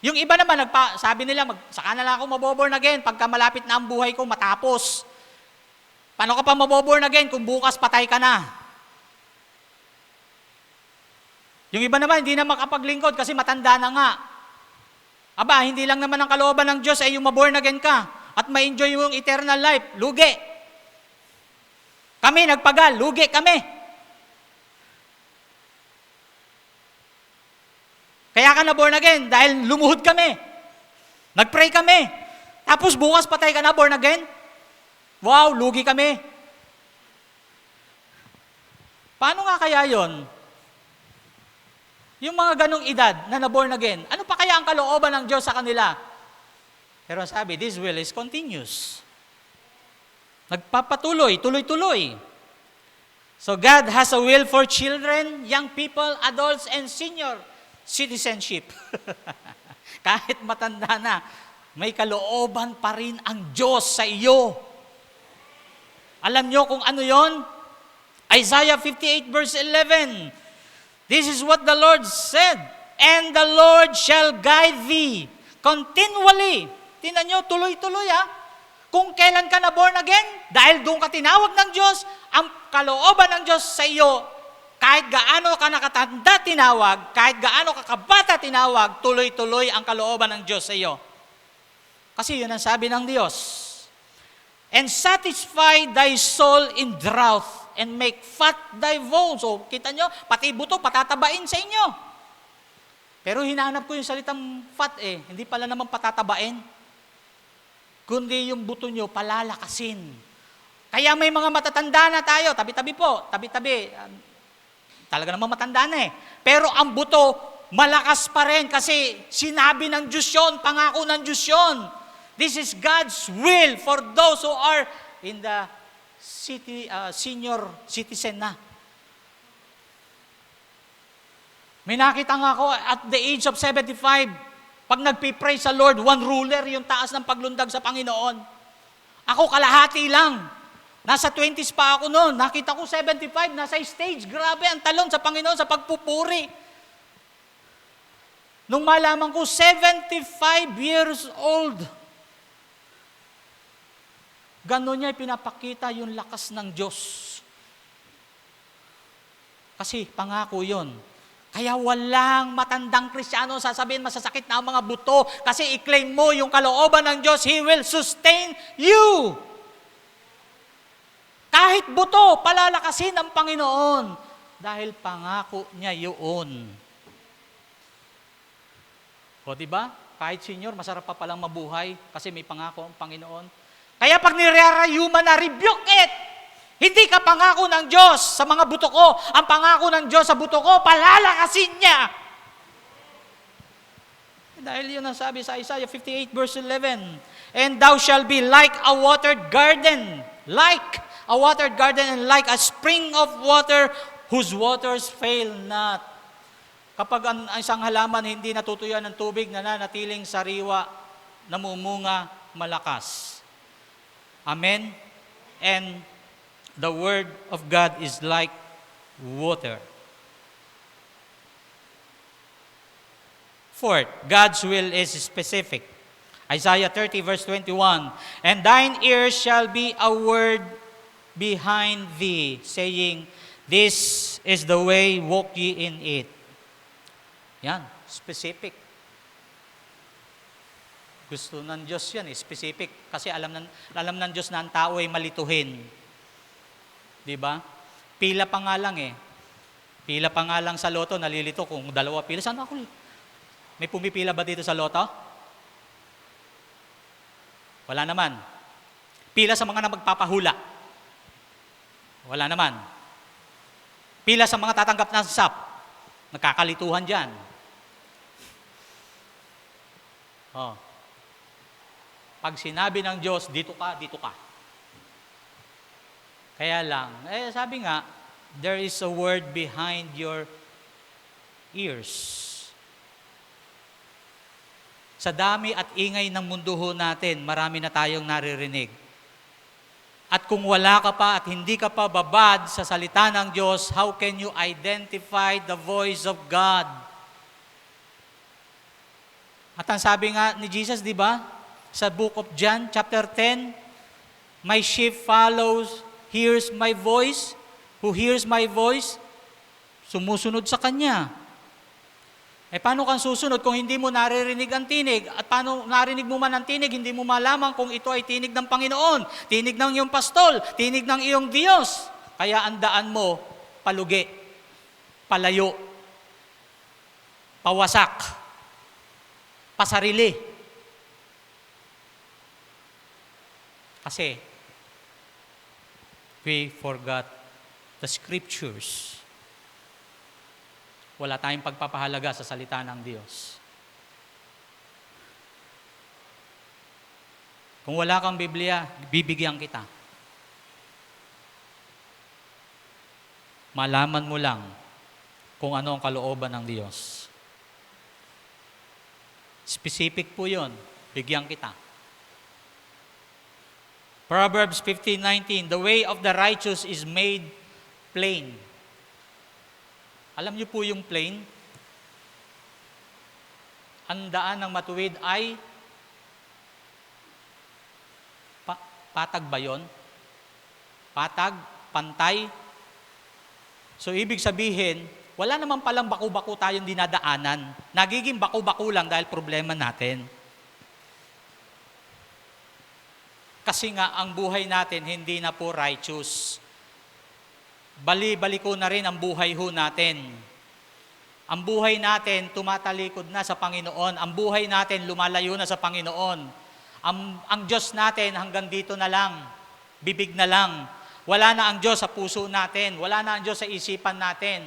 Yung iba naman, sabi nila, saka na lang ako maboborn again pagka malapit na ang buhay ko matapos. Paano ka pa maboborn again kung bukas patay ka na? Yung iba naman, hindi na makapaglingkod kasi matanda na nga. Aba, hindi lang naman ang kalooban ng Diyos ay yung maborn again ka at ma-enjoy yung eternal life. Lugi. Kami nagpagal, lugi kami. Kaya ka na born again dahil lumuhod kami. Nag-pray kami. Tapos bukas patay ka na born again. Wow, lugi kami. Paano nga kaya yon? Yung mga ganong edad na na-born again, ano pa kaya ang kalooban ng Diyos sa kanila? Pero sabi, this will is continuous. Nagpapatuloy, tuloy-tuloy. So God has a will for children, young people, adults, and senior citizenship. Kahit matanda na, may kalooban pa rin ang Diyos sa iyo. Alam nyo kung ano yon? Isaiah 58 verse 11. This is what the Lord said, and the Lord shall guide thee continually. Tingnan nyo, tuloy-tuloy Kung kailan ka na born again, dahil doon ka tinawag ng Diyos, ang kalooban ng Diyos sa iyo, kahit gaano ka nakatanda tinawag, kahit gaano ka kabata tinawag, tuloy-tuloy ang kalooban ng Diyos sa iyo. Kasi yun ang sabi ng Diyos. And satisfy thy soul in drought, and make fat thy bones. So, kita nyo, pati buto, patatabain sa inyo. Pero hinahanap ko yung salitang fat hindi pala naman patatabain. Kundi yung buto nyo, palalakasin. Kaya may mga matatanda na tayo, tabi-tabi po, tabi-tabi. Talaga naman matanda na Pero ang buto, malakas pa rin kasi sinabi ng Diyos yun, pangako ng Diyos yun. This is God's will for those who are in the senior citizen na. May nakita nga ako at the age of 75, pag nagpipray sa Lord, one ruler yung taas ng paglundag sa Panginoon. Ako kalahati lang. Nasa 20s pa ako noon. Nakita ko 75, nasa stage. Grabe ang talon sa Panginoon sa pagpupuri. Nung malaman ko, 75 years old. Ganon niya pinapakita yung lakas ng Diyos. Kasi pangako yun. Kaya walang matandang Kristiyano sasabihin masasakit na ang mga buto kasi i-claim mo yung kalooban ng Diyos, He will sustain you. Kahit buto, palalakasin ang Panginoon dahil pangako niya yun. O diba? Kahit senior, masarap pa palang mabuhay kasi may pangako ang Panginoon. Kaya pag nirerayuma na, rebuke it. Hindi ka pangako ng Diyos sa mga buto ko. Ang pangako ng Diyos sa buto ko, palalakasin niya. Dahil yun ang sabi sa Isaiah 58 verse 11. And thou shalt be like a watered garden. Like a watered garden and like a spring of water whose waters fail not. Kapag ang isang halaman hindi natutuyan ng tubig, nananatiling sariwa, namumunga, malakas. Amen? And the word of God is like water. Fourth, God's will is specific. Isaiah 30 verse 21, and thine ears shall be a word behind thee, saying, this is the way, walk ye in it. Yan, specific. Gusto ng Diyos yan, specific. Kasi alam ng Diyos na ang tao ay malituhin. Di ba? Pila pa nga lang eh. Pila pa nga lang sa loto, nalilito kung 2 pila. Saan ako? May pumipila ba dito sa loto? Wala naman. Pila sa mga na magpapahula? Wala naman. Pila sa mga tatanggap ng SAP? Nagkakalituhan dyan. Oh. Pag sinabi ng Diyos, dito ka, dito ka. Kaya lang, sabi nga, there is a word behind your ears. Sa dami at ingay ng mundo ho natin, marami na tayong naririnig. At kung wala ka pa at hindi ka pa babad sa salita ng Diyos, how can you identify the voice of God? At ang sabi nga ni Jesus, di ba? Sa book of John, chapter 10, my sheep hears my voice. Who hears my voice, sumusunod sa Kanya. Paano kang susunod kung hindi mo naririnig ang tinig? At paano narinig mo man ang tinig, hindi mo malaman kung ito ay tinig ng Panginoon, tinig ng iyong pastol, tinig ng iyong Diyos. Kaya ang daan mo, palugi, palayo, pawasak, pasarili. Kasi, we forgot the scriptures. Wala tayong pagpapahalaga sa salita ng Diyos. Kung wala kang Biblia, bibigyan kita. Malaman mo lang kung ano ang kalooban ng Diyos. Specific po yun. Bigyan kita. Proverbs 15:19, the way of the righteous is made plain. Alam niyo po yung plain? Ang daan ng matuwid ay patag ba yun? Patag, pantay. So ibig sabihin, wala naman palang baku-baku tayong dinadaanan. Nagiging baku-baku lang dahil problema natin. Kasi nga ang buhay natin hindi na po righteous. Bali-baliko na rin ang buhay ho natin. Ang buhay natin tumatalikod na sa Panginoon. Ang buhay natin lumalayo na sa Panginoon. Ang Diyos natin hanggang dito na lang. Bibig na lang. Wala na ang Diyos sa puso natin. Wala na ang Diyos sa isipan natin.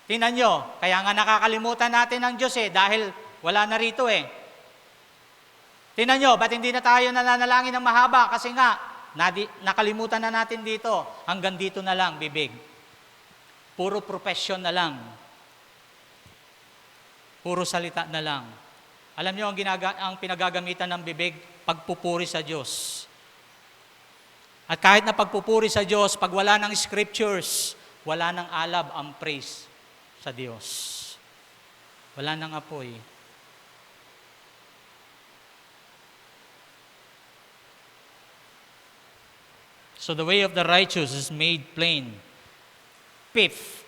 Tingnan nyo, kaya nga nakakalimutan natin ang Diyos dahil wala na rito Tingnan nyo, ba't hindi na tayo nananalangin ng mahaba? Kasi nga, nakalimutan na natin dito. Hanggang dito na lang, bibig. Puro profession na lang. Puro salita na lang. Alam niyo ang pinagagamitan ng bibig? Pagpupuri sa Diyos. At kahit na pagpupuri sa Diyos, pag wala ng scriptures, wala ng alab ang praise sa Diyos. Wala ng apoy. So the way of the righteous is made plain. Fifth,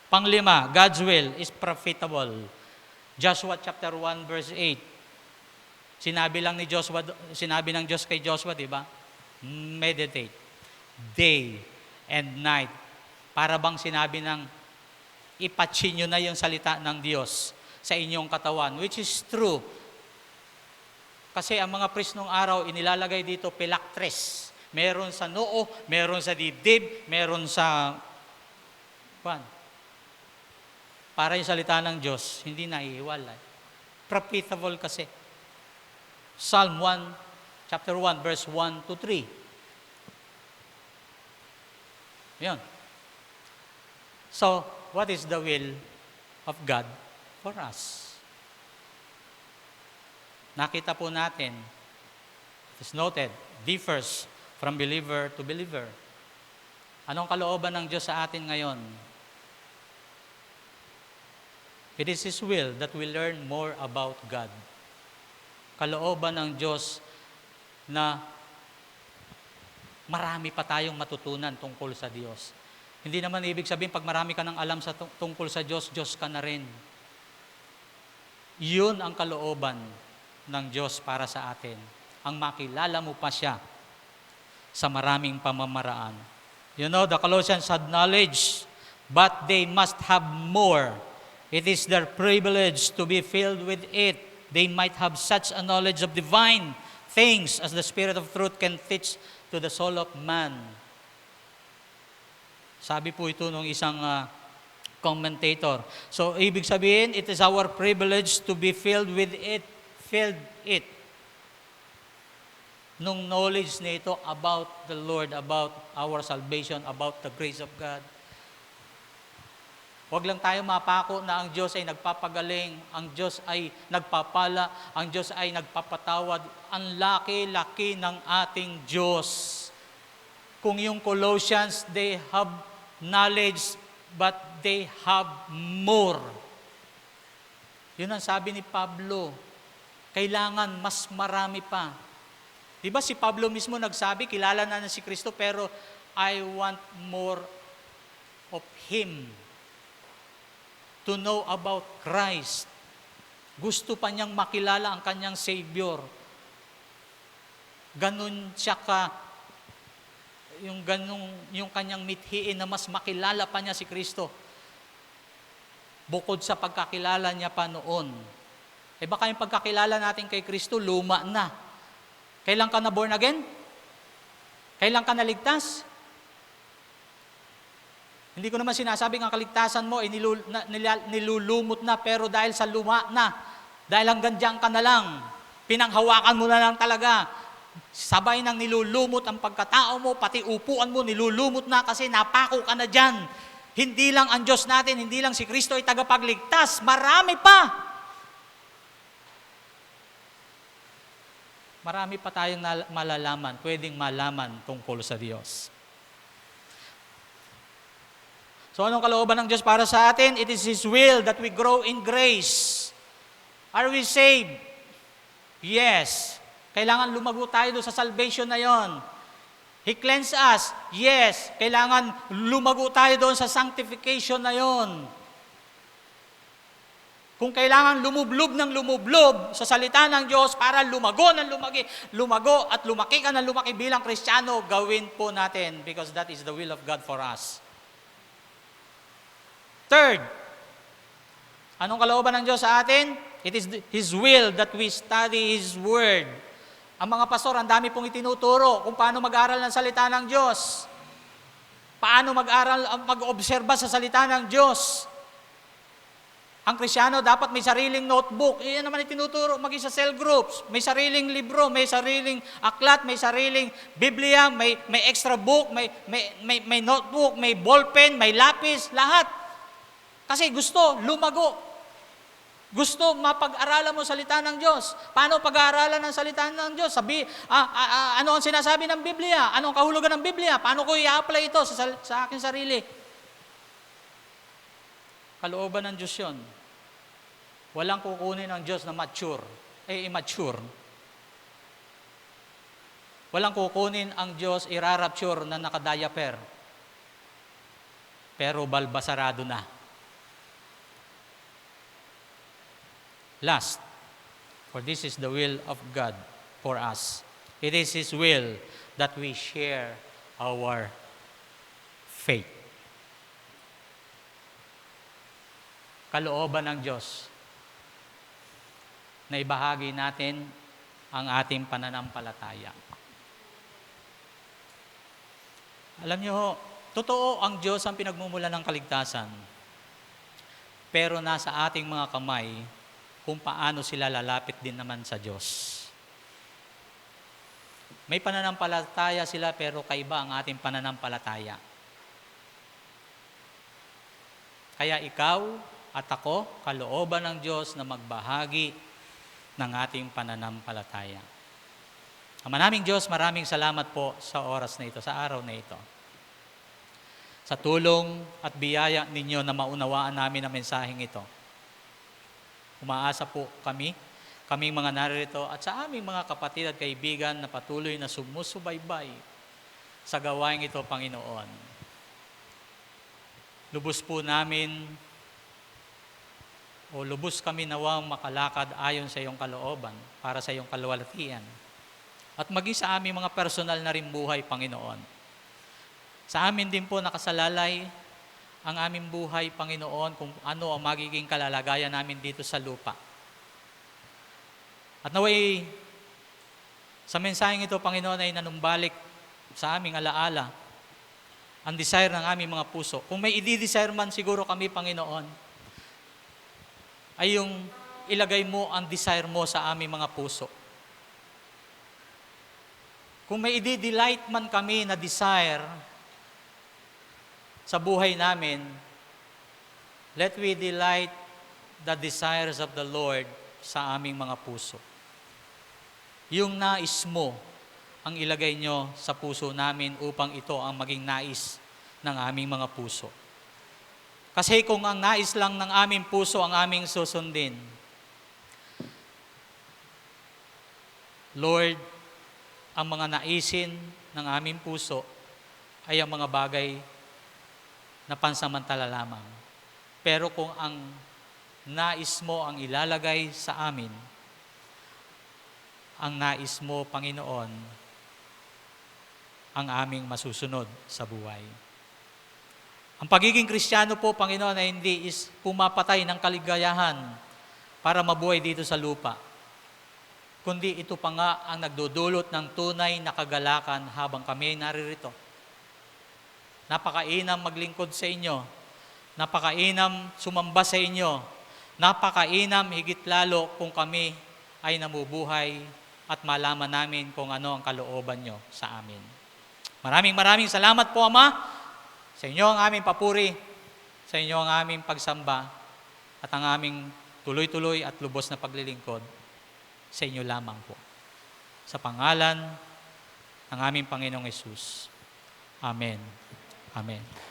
panglima, God's will is profitable. Joshua chapter 1 verse 8. Sinabi ng Diyos kay Joshua, di ba? Meditate day and night. Para bang sinabi ng ipatsin nyo na yung salita ng Diyos sa inyong katawan, which is true. Kasi ang mga priest nung araw, inilalagay dito pilaktres. Meron sa noo, meron sa dibdib, meron sa para yung salita ng Diyos, hindi naihiwalay. Profitable kasi. Psalm 1, chapter 1, verse 1 to 3. Yan. So, what is the will of God for us? Nakita po natin, it is noted, differs from believer to believer. Anong kalooban ng Diyos sa atin ngayon? It is His will that we learn more about God. Kalooban ng Diyos na marami pa tayong matutunan tungkol sa Diyos. Hindi naman ibig sabihin, pag marami ka ng alam sa tungkol sa Diyos, Diyos ka na rin. Yun ang kalooban ng Diyos para sa atin. Ang makilala mo pa siya sa maraming pamamaraan. You know, the Colossians had knowledge, but they must have more. It is their privilege to be filled with it. They might have such a knowledge of divine things as the Spirit of truth can teach to the soul of man. Sabi po ito ng isang commentator. So, ibig sabihin, it is our privilege to be filled with it. Filled it. Nung knowledge nito about the Lord, about our salvation, about the grace of God. Huwag lang tayo mapako na ang Diyos ay nagpapagaling, ang Diyos ay nagpapala, ang Diyos ay nagpapatawad. Ang laki-laki ng ating Diyos. Kung yung Colossians, they have knowledge, but they have more. Yun ang sabi ni Pablo. Kailangan mas marami pa. Di ba si Pablo mismo nagsabi, kilala na si Kristo, pero I want more of Him. To know about Christ. Gusto pa niyang makilala ang kanyang Savior. Ganun siya yung kanyang mithiin na mas makilala pa niya si Kristo. Bukod sa pagkakilala niya pa noon. Baka yung pagkakilala natin kay Kristo, luma na. Kailan ka na born again? Kailan ka naligtas? Hindi ko naman sinasabing ang kaligtasan mo ay nilulumot na, pero dahil sa luma na, dahil hanggang diyan ka na lang, pinanghawakan mo na lang talaga, sabay nang nilulumot ang pagkatao mo, pati upuan mo, nilulumot na kasi napako ka na dyan. Hindi lang ang Diyos natin, hindi lang si Kristo ay tagapagligtas, marami pa. Marami pa tayong malalaman, pwedeng malaman tungkol sa Diyos. So anong kalooban ng Diyos para sa atin? It is His will that we grow in grace. Are we saved? Yes. Kailangan lumago tayo doon sa salvation na yon. He cleansed us. Yes. Kailangan lumago tayo doon sa sanctification na yon. Kung kailangan lumublob ng lumublob sa salita ng Diyos para lumago at lumaki ka ng lumaki bilang Kristiyano, gawin po natin because that is the will of God for us. Third, anong kalooban ng Diyos sa atin? It is His will that we study His Word. Ang mga pastor, ang dami pong itinuturo kung paano mag-aral ng salita ng Diyos. Paano mag-obserba sa salita ng Diyos. Ang Kristiyano dapat may sariling notebook. Iyan naman itinuturo, maging sa cell groups. May sariling libro, may sariling aklat, may sariling Biblia, may extra book, may notebook, may ballpen, may lapis, lahat. Kasi gusto lumago. Gusto mapag-aralan mo salita ng Diyos. Paano pag-aaralan ng salita ng Diyos? Ano ang sinasabi ng Biblia? Ano ang kahulugan ng Biblia? Paano ko i-apply ito sa aking sarili? Kalooban ng Diyos yun. Walang kukunin ng Diyos na mature. Immature. Walang kukunin ang Diyos irarapture na nakadiaper. Pero balbasarado na. Last, for this is the will of God for us. It is His will that we share our faith. Kalooban ng Diyos na ibahagi natin ang ating pananampalataya. Alam niyo, totoo ang Diyos ang pinagmumulan ng kaligtasan. Pero nasa ating mga kamay kung paano sila lalapit din naman sa Diyos. May pananampalataya sila pero kaiba ang ating pananampalataya. Kaya ikaw at ako, kalooban ng Diyos na magbahagi ng ating pananampalataya. Ama naming Diyos, maraming salamat po sa oras na ito, sa araw na ito. Sa tulong at biyaya ninyo na maunawaan namin ang mensaheng ito. Umaasa po kaming mga narito at sa aming mga kapatid at kaibigan na patuloy na sumusubaybay sa gawain ito, Panginoon. Lubos kami nawang makalakad ayon sa iyong kalooban para sa iyong kaluwalhatian. At maging sa aming mga personal na rin buhay, Panginoon. Sa amin din po nakasalalay ang aming buhay, Panginoon, kung ano ang magiging kalalagayan namin dito sa lupa. At naway, sa mensaheng ito, Panginoon, ay nanumbalik sa aming alaala ang desire ng aming mga puso. Kung may i-desire man siguro kami, Panginoon, ay yung ilagay mo ang desire mo sa aming mga puso. Kung may i-delight man kami na desire sa buhay namin, let we delight the desires of the Lord sa aming mga puso. Yung nais mo ang ilagay nyo sa puso namin upang ito ang maging nais ng aming mga puso. Kasi kung ang nais lang ng aming puso ang aming susundin, Lord, ang mga naisin ng aming puso ay ang mga bagay na pansamantala lamang. Pero kung ang nais mo ang ilalagay sa amin, ang nais mo, Panginoon, ang aming masusunod sa buhay. Ang pagiging Kristiyano po, Panginoon, ay hindi is pumapatay ng kaligayahan para mabuhay dito sa lupa, kundi ito pa nga ang nagdudulot ng tunay na kagalakan habang kami naririto. Napakainam maglingkod sa inyo. Napakainam sumamba sa inyo. Napakainam higit lalo kung kami ay namubuhay at malaman namin kung ano ang kalooban nyo sa amin. Maraming salamat po, Ama, sa inyo ang aming papuri, sa inyo ang aming pagsamba, at ang aming tuloy-tuloy at lubos na paglilingkod sa inyo lamang po. Sa pangalan ng aming Panginoong Hesus. Amen. Amen.